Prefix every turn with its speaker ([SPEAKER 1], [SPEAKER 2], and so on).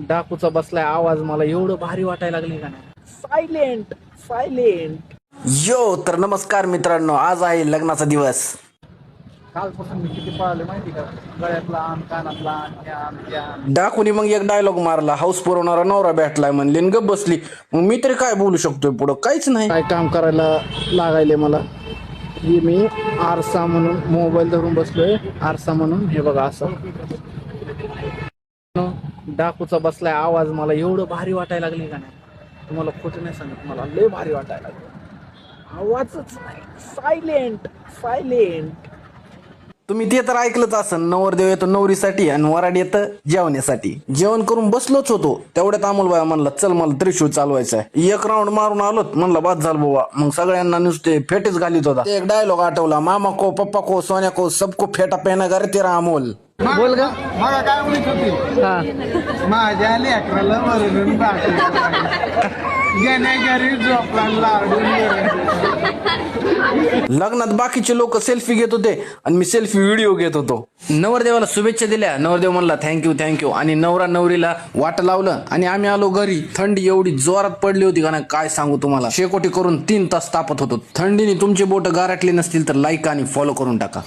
[SPEAKER 1] डाकूचा बसलाय आवाज मला एवढं भारी वाटायला लागले का नाही. Silent silent.
[SPEAKER 2] यो तर नमस्कार मित्रांनो, आज आहे लग्नाचा दिवस.
[SPEAKER 1] कालपासून मी किती पळाले माहिती का, गळ्यातला आण कानातला आण ह्या आण त्या आण.
[SPEAKER 2] डाकूनी मग एक डायलॉग मारला, हाऊस पुरवणारा नवरा भेटलाय म्हणले आणि गप बसली. मग मी तरी काय बोलू शकतोय पुढं, काहीच नाही.
[SPEAKER 1] काय काम करायला लागायले मला. हे मी आरसा म्हणून मोबाईल धरून बसलोय, आरसा म्हणून. हे बघा असं डाकूचा बसलाय आवाज मला एवढं भारी वाटायला लागले का नाही. तुम्हाला खोटं नाही सांगत, मला लय भारी वाटायला लागलं. आवाजच नाही. Silent silent.
[SPEAKER 2] तुम्ही ते तर ऐकलंच असन, नवरदेव येतो नवरीसाठी आणि वराड येतं जेवण्यासाठी. जेवण करून बसलोच होतो, तेवढ्यात अमोलबाई म्हणला चल मला त्रिशूळ चालवायचा आहे. एक राऊंड मारून आलोत, म्हणलं बाद झालं बाबा. मग सगळ्यांना नुसते फेटेच घालीत होता. ते एक डायलॉग आठवला, मामा को पप्पा को सोन्या को सबको फेटा पेना घर तेरा अमोल.
[SPEAKER 1] बोल ग.
[SPEAKER 3] मला काय म्हणत होती, माझ्या लेकराला वरून गेल्या घरी झोपला लाडून.
[SPEAKER 2] लग्नात बाकीचे लोक सेल्फी घेत होते आणि मी सेल्फी व्हिडिओ घेत होतो. नवरदेवाला शुभेच्छा दिल्या. नवरदेव म्हणला थँक्यू थँक्यू आणि नवरा नवरीला वाट लावलं आणि आम्ही आलो घरी. थंडी एवढी जोरात पडली होती का नाही काय सांगू तुम्हाला. शेकोटी करून 3 तास तापत होतो. थंडीने तुमचे बोट गारटले नसतील तर लाईक आणि फॉलो करून टाका.